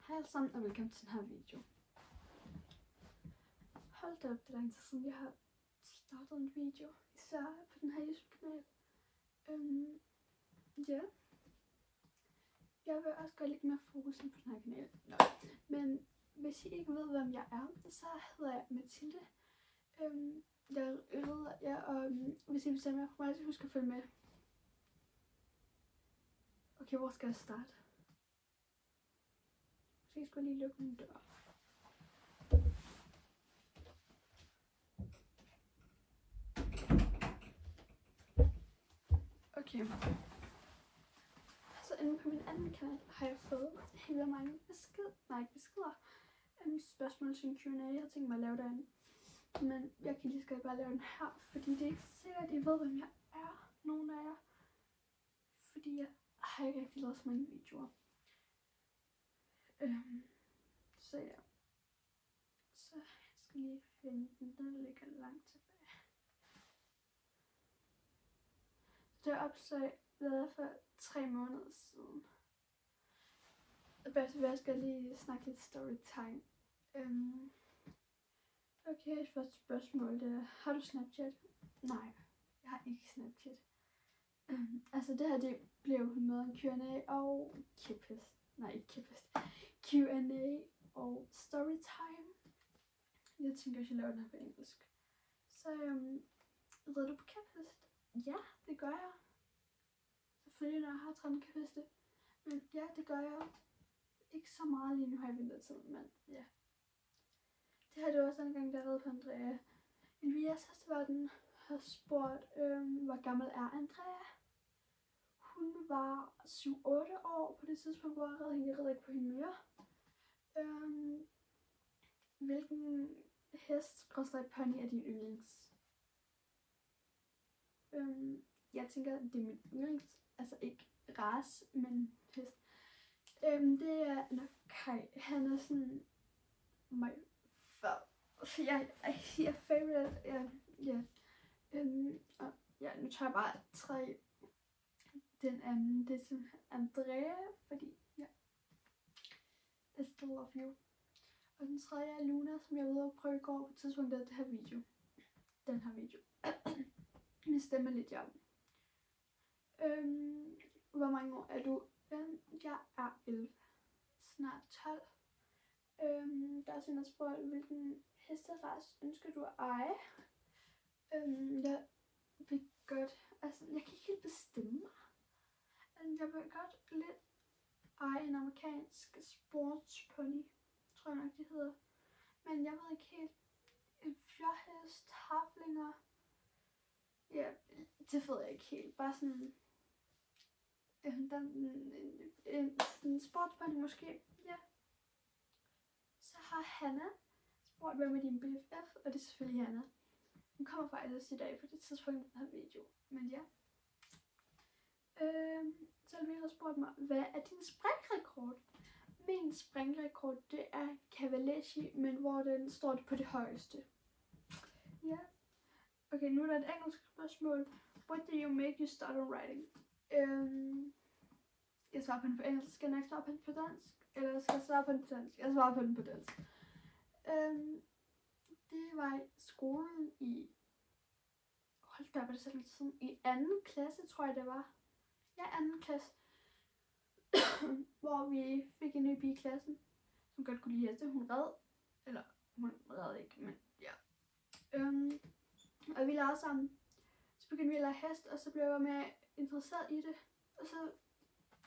Hej alle sammen og velkommen til den her video. Hold da op, det er lang tid siden jeg har startet en video, især på den her YouTube-kanal. Ja. Jeg vil også godt lægge mere fokus ind på den her kanal. Men hvis I ikke ved, hvem jeg er, så hedder jeg Mathilde. Og hvis I vil se mere fra mig, så husk at følge med. Okay, hvor skal jeg starte? Måske skulle jeg lige lukke min dør. Okay. Så inde på min anden kanal har jeg fået helt mange beskeder. Spørgsmål til en Q&A. Jeg har tænkt mig at lave derinde. Men jeg kan lige så godt bare lave den her, fordi det er ikke sikkert, at I ved, hvem jeg er. Nogen af jer. Fordi jeg har ikke rigtig lavet så mange videoer. Så ja. Så jeg skal lige finde den, der ligger langt tilbage. Det er opslag lavet for 3 måneder siden. Jeg skal lige snakke lidt storytime. Okay, første spørgsmål det er, har du Snapchat? Nej, jeg har ikke Snapchat. Altså det her det blev med en Q&A og Q&A og storytime. Jeg tænker, at jeg laver den her på engelsk. Så rider du på kæphest? Ja, det gør jeg. Selvfølgelig når jeg har 13 kæpheste. Men ja, det gør jeg. Ikke så meget lige nu her i vintertid, men ja. Det her det var også en gang, der jeg red på Andrea. Elias Hesteverden har spurgt, hvor gammel er Andrea? Hun var 7-8 år på det tidspunkt, hvor jeg red hende. Jeg red ikke på hende mere. Hvilken hest/pony er din yndlings? Jeg tænker, det er min yndlings. Altså ikke race, men hest. Det er nok Kai. Han er sådan my favorite. Ja, nu tager jeg bare 3. Den anden, det er simpelthen Andrea, fordi ja, I still love you. Og den tredje er Luna, som jeg var ude at prøve i går på tidspunktet af den her video. Min stemme lidt jern. Hvor mange år er du? Jeg er 11. Snart 12. Der er også en, der spørger, hvilken hesterace ønsker du at eje? Jeg vil godt, altså jeg kan ikke helt bestemme mig. Jeg vil godt lidt eje en amerikansk sportspony, tror jeg nok det hedder. Men jeg ved ikke helt, en fjordhest, haflinger, ja, det ved jeg ikke helt. Bare sådan, en sportspony måske, ja. Så har Hanna spurgt, hvem er din BFF, og det er selvfølgelig Hanna. Hun kommer faktisk i dag på det tidspunkt i den her video, men ja. Så har vi spurgt mig, hvad er din springrekord? Min springrekord, det er Cavaletti, men hvor den står på det højeste. Ja. Okay, nu er der et engelsk spørgsmål. What do you make you start on writing? Jeg svarer på den på engelsk. Skal jeg nok svare på den på dansk? Eller skal jeg svare på den på dansk? Jeg svarer på den på dansk. Det var i skolen i... Hold da op, er det så lidt siden? I 2. klasse, tror jeg det var. Ja, 2. klasse. Hvor vi fik en ny pige i klassen, som godt kunne lide heste. Hun red. Eller, hun red ikke, men ja. Og vi legede sammen. Så begyndte vi at lege hest, og så blev jeg mere interesseret i det. Og så,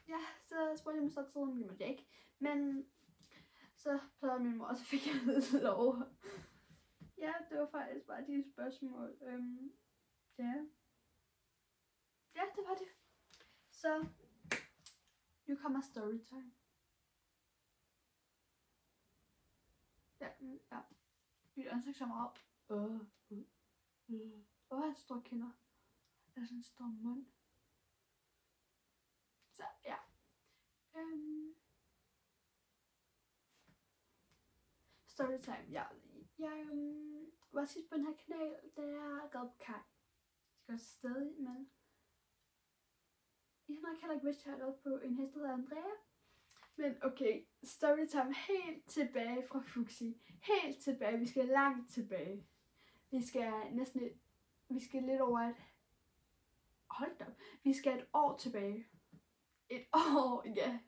ja, så spurgte jeg mig så til, det måtte jeg ikke. Men så plejede min mor, og så fik jeg lov. Ja, det var faktisk bare de spørgsmål. Ja. Ja, det var det. Så nu kommer storytime. Ja. Mit ansigt så meget. Han store kinder. Altså en stor mund. Så ja. Storytime. Ja. Jeg var sidst på den her kanal, da jeg red på Kai. Det gør stadig, men jeg har nok heller ikke vidst, at jeg har red på en hest, der hedder Andrea. Men okay, storytime helt tilbage fra Fuxi. Helt tilbage. Vi skal langt tilbage. Vi skal lidt over et... Hold da op. Vi skal et år tilbage. Et år, ja.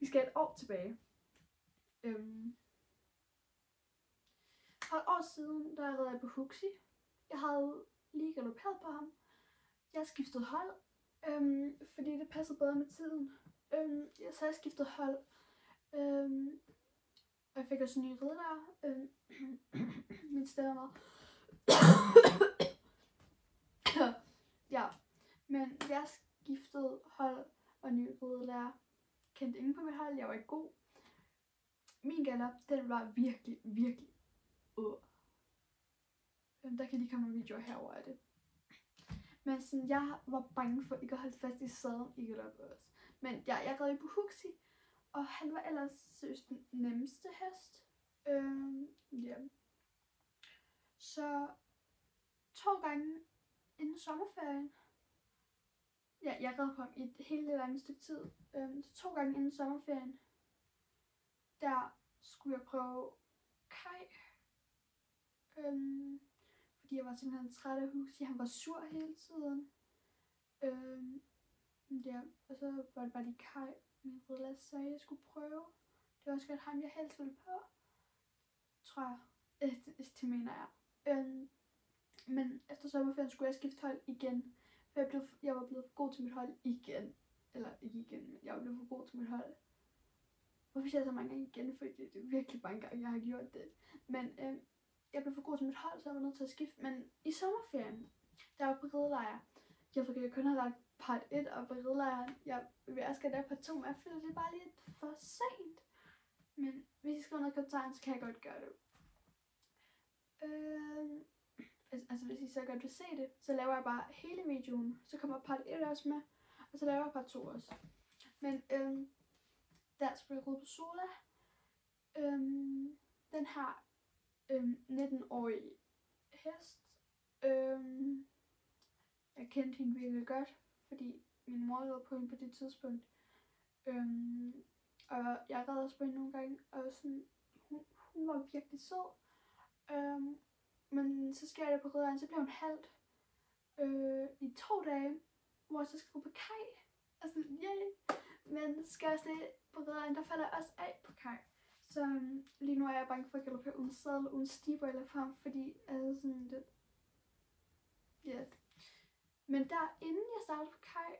Vi skal et år tilbage. For et år siden, der red jeg på Fuxi. Jeg havde lige galopperet på ham. Jeg skiftede hold, fordi det passede bedre med tiden. Så jeg skiftede hold. Og jeg fik også en ny ridder. Min stemme var ja, men jeg skiftede hold og ny ridderlærer. Kendte ingen på mit hold, jeg var ikke god. Min galop, den var virkelig, virkelig der kan lige komme nogle videoer herover af det. Men sådan, jeg var bange for ikke at holde fast i sadlen i galop også. Men ja, jeg red på Huxi, og han var ellers seriøst den nemmeste hest. Ja. Så 2 gange inden sommerferien, ja, jeg red på ham i et helt langt stykke tid. 2 gange inden sommerferien, der skulle jeg prøve Kai. Fordi jeg var simpelthen træt af Huxi. Han var sur hele tiden. Ja, og så var det bare lige Kai, min ridderlærer sagde, jeg skulle prøve. Det var også godt ham, jeg helst ville på. Tror jeg. Det mener jeg. Men efter sommerferien skulle jeg skifte hold igen. For jeg var blevet for god til mit hold igen. Eller ikke igen, men jeg var blevet for god til mit hold. Hvorfor siger jeg så mange gange igen? Fordi det er virkelig mange gange, jeg har gjort det. Men jeg blev for god til mit hold, så jeg var nødt til at skifte. Men i sommerferien, der var på ridelejr. Jeg kun have lagt part 1 og på ridelejren. Jeg vil også gerne lave part 2, men jeg føler det bare lidt for sent. Men hvis I skriver noget i kommentaren, så kan jeg godt gøre det. Altså hvis I så godt vil se det, så laver jeg bare hele videoen. Så kommer part 1 også med, og så laver jeg part 2 også. Men der skulle jeg ride på Sola. Den her 19-årige hest. Jeg kendte hende virkelig godt, fordi min mor red på hende på det tidspunkt. Og jeg red også på hende nogle gange, og sådan, hun var virkelig sød. Men så sker det på ridderen, så blev hun halvt i 2 dage, hvor jeg så skal gå på Kai. Altså, yay! Men skal jeg slet på ridderen, der falder jeg også af på Kai. Så lige nu er jeg bange for at galoppere uden sadel, uden stigbøjler for ham, fordi altså sådan det... Ja. Men der, inden jeg startede på Kai,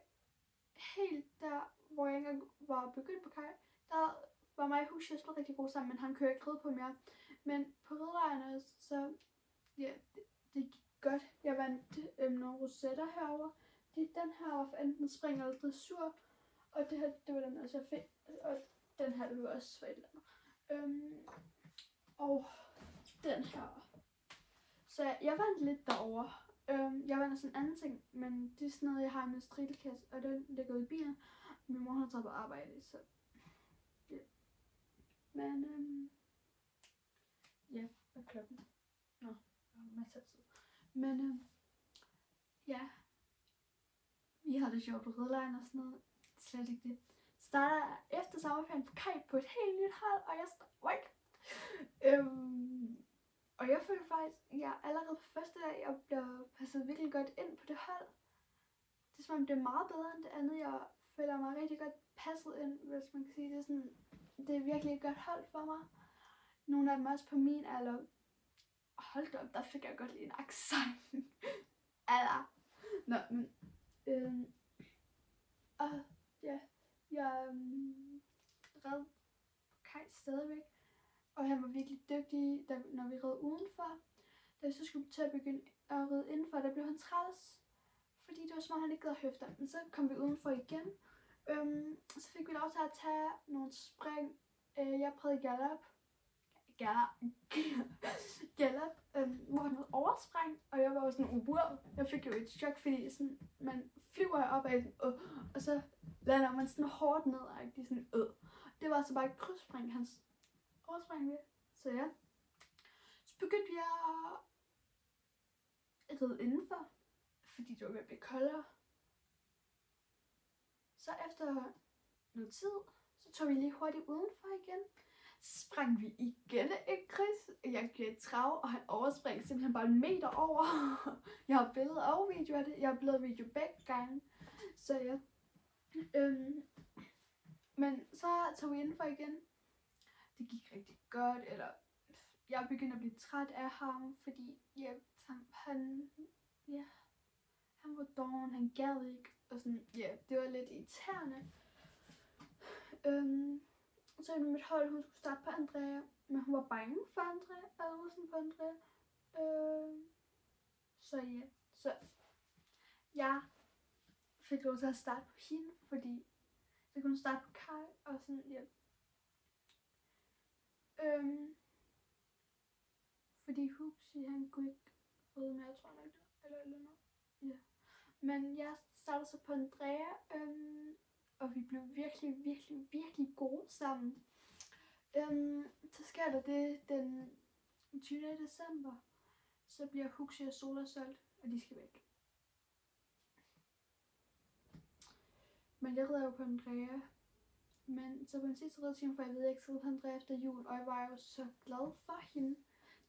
helt der, hvor jeg ikke engang var begyndt på Kai, der var mig og Huxi også rigtig god sammen, men han kører ikke ride på mere. Men på ridderlejrene, så ja, det gik godt. Jeg vandt nogle rosetter herover. Den her var for enten spring eller dressur, og det her, det var den også, jeg fik. Og den her, det var også for et eller andet. Og den her. Så jeg vandt lidt derovre. Jeg vandt også en anden ting, men det er sådan noget, jeg har i min stridelkasse, og den ligger ude i bilen. Min mor har taget på arbejde, så ja. Men ja, hvad er klokken? Nå, jeg har masser af tid. Men ja, vi har det sjovt på ridderlejren og sådan noget. Slet ikke det. Starter efter sommerferien på Kai på et helt nyt hold, og jeg står ikke. Og jeg føler faktisk, at jeg allerede på første dag, jeg bliver passet virkelig godt ind på det hold. Det er som om det er meget bedre end det andet. Jeg føler mig rigtig godt passet ind, hvis man kan sige det sådan. Det er virkelig et godt hold for mig. Nogle af dem også på min alder. Hold da op, der fik jeg godt lige en accent. Alder. Nå, men ja, jeg red på Kai stadigvæk. Og han var virkelig dygtig, når vi red udenfor. Da vi så skulle til at begynde at ride indenfor, der blev han træls. Fordi det var som om han ikke gad at høfte. Men så kom vi udenfor igen. Så fik vi lov til at tage nogle spring. Jeg prøvede galop, hvor han havde overspring. Og jeg var jo sådan, wow. Jeg fik jo et chok, fordi sådan, man flyver op ad og så lander man sådan hårdt ned. Sådan, Det var altså bare et krydsspring, hans overspring ved. Så ja. Så begyndte vi at ride indenfor, fordi det var ved at blive koldere. Så efter noget tid, Så tog vi lige hurtigt udenfor igen. Så sprang vi igen et kryds. Jeg gav et trav, og han oversprang simpelthen bare 1 meter over. Jeg har billeder og video af det. Jeg har blevet video begge gange. Så ja. Men så tog vi indenfor igen. Det gik rigtig godt, eller jeg begyndte at blive træt af ham, fordi han var doven, han gad ikke, og sådan, det var lidt irriterende. Så i mit hold, hun skulle starte på Andrea, men hun var bange for Andrea, eller sådan på Andrea. Så jeg fik lov til at starte på hende, fordi så kunne hun starte på Kai, og sådan, fordi Hupsi, han kunne ikke ride mere, tror jeg nok, eller noget. Ja. Men jeg startede så på Andrea, og vi blev virkelig, virkelig, virkelig gode sammen. Så sker der det den 20. december, så bliver Huxi og Sola solgt, og de skal væk. Men jeg rider jo på Andrea. Men så på den sidste ridetime, for jeg ved, at jeg ikke skal ride på Andrea efter jul, og jeg var jo så glad for hende.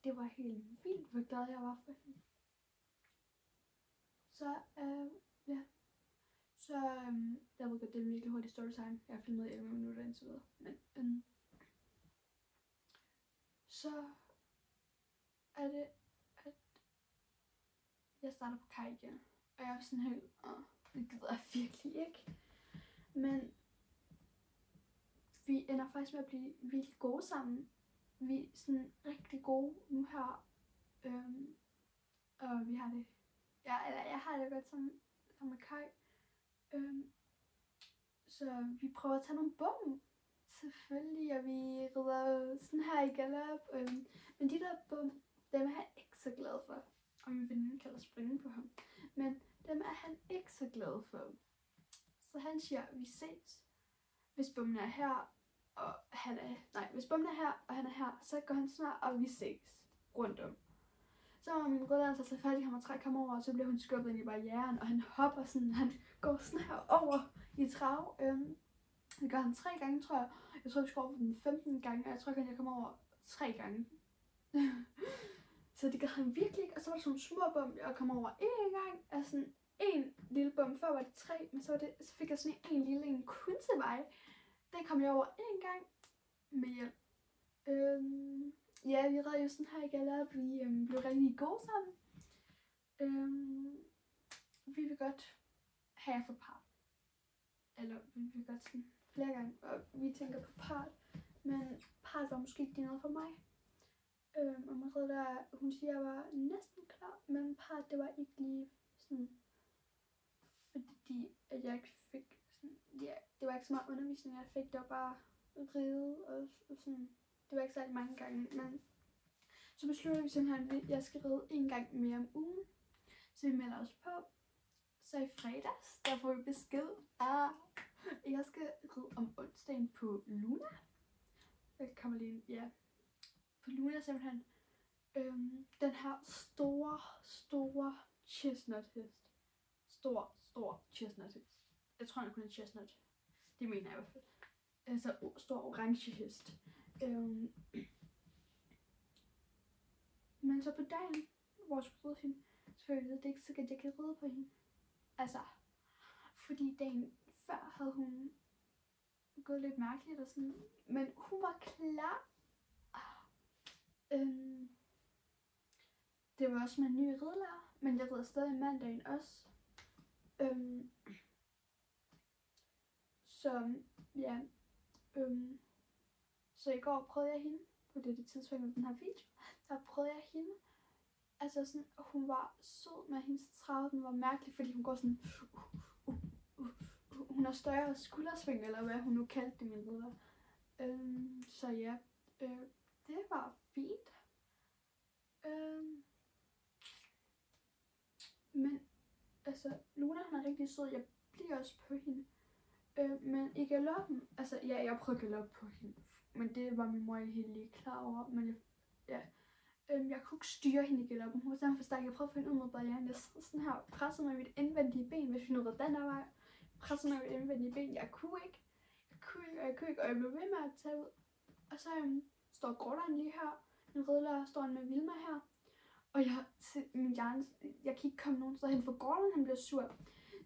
Det var helt vildt, hvor glad jeg var for hende. Så jeg ved godt, det er en virkelig hurtig storytime. Jeg har filmet 11 minutter indtil videre. Men så er det, at jeg starter på Kai igen. Og jeg er sådan helt, det gider jeg virkelig ikke. Men vi ender faktisk med at blive virkelig gode sammen. Vi er sådan rigtig gode nu her. Og vi har det, jeg har det godt sammen med Kai. Så vi prøver at tage nogle bum. Selvfølgelig, og vi rider sådan her i galop. Men de der bum, dem er han ikke så glad for. Og min veninde kalder springe på ham. Men dem er han ikke så glad for. Så han siger, vi ses. Hvis bummen er her, og han er... hvis bummen er her, og han er her, så går han snart, og vi ses rundt om. Så var min rødder så tager fat i ham og trækker ham over, og så bliver hun skubbet ind i barrieren, og han hopper sådan, han går sådan her over i trav. Det gør han 3 gange, tror jeg. Jeg tror, vi skal over den 15 gange, og jeg tror ikke, jeg kommer over 3 gange. Så det gør han virkelig ikke. Og så var der sådan nogle små bum, jeg kom over 1 gang. Altså en lille bum, før var det 3, men så fik jeg sådan en lille en kun til mig. Den kom jeg over 1 gang med hjælp. Ja, vi red jo sådan her i galop. Vi blev rigtig gode sammen. Vi vil godt have jer for part. Eller vi vil godt sådan flere gange. Og vi tænker på part. Men part var måske ikke noget for mig. Og Marie der, hun siger, jeg var næsten klar. Men part, det var ikke lige sådan. Fordi at jeg ikke fik sådan. Ja, det var ikke så meget undervisning, jeg fik. Det var bare ride og sådan. Det var ikke særlig mange gange, men så beslutter vi simpelthen, at jeg skal ride 1 gang mere om ugen. Så vi melder os på. Så i fredags, der får vi besked. Jeg skal ride om onsdagen på Luna. Jeg kommer lige ind, ja. På Luna simpelthen. Den her store chestnut hest. Stor chestnut hest. Jeg tror, den kun er chestnut. Det mener jeg i hvert fald. Altså stor orange hest. Men så på dagen, hvor jeg skulle ride hende, så følte jeg, det er ikke så godt, jeg kan ride på hende. Altså, fordi dagen før havde hun gået lidt mærkeligt og sådan, men hun var klar. Det var også med en ny ridelærer, men jeg rider stadig mandagen også. Så ja, så i går prøvede jeg hende, på det tidspunkt med den her video, der prøvede jeg hende. Altså sådan, hun var sød med hendes trav, den var mærkelig, fordi hun går sådan, hun har større skuldersving, eller hvad hun nu kaldte det, min leder. Så ja, det var fint. Men altså, Luna han er rigtig sød, jeg bliver også på hende. Men i galoppen, altså ja, jeg prøvede galop på hende, men det var min mor ikke helt lige klar over, men jeg kunne ikke styre hende i galoppen, hun var simpelthen for stærk. Jeg prøvede at få hende ud mod barrieren, jeg sad sådan her, pressede mig mit indvendige ben, hvis vi nåede den her vej, pressede mig mit indvendige ben, jeg kunne og jeg blev ved med at tage ud. Og så står Gordon lige her, en rødlær, står han med Vilma her. Og min hjerne, jeg kan ikke komme nogen steder hen, for Gordon han bliver sur.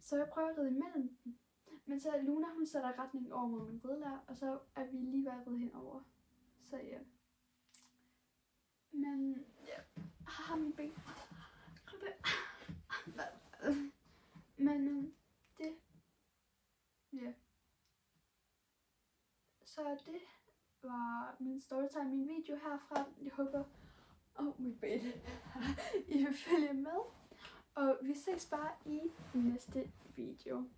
Så jeg prøver at ride imellem dem. Men så Luna hun sætter retning over mod min rødlær, og så er vi lige ved at ride henover. Så ja. Men ja, min ben. Men det, ja. Så det var min storytime, min video herfra. Jeg håber, mit ben, I vil følge med. Og vi ses bare i næste video.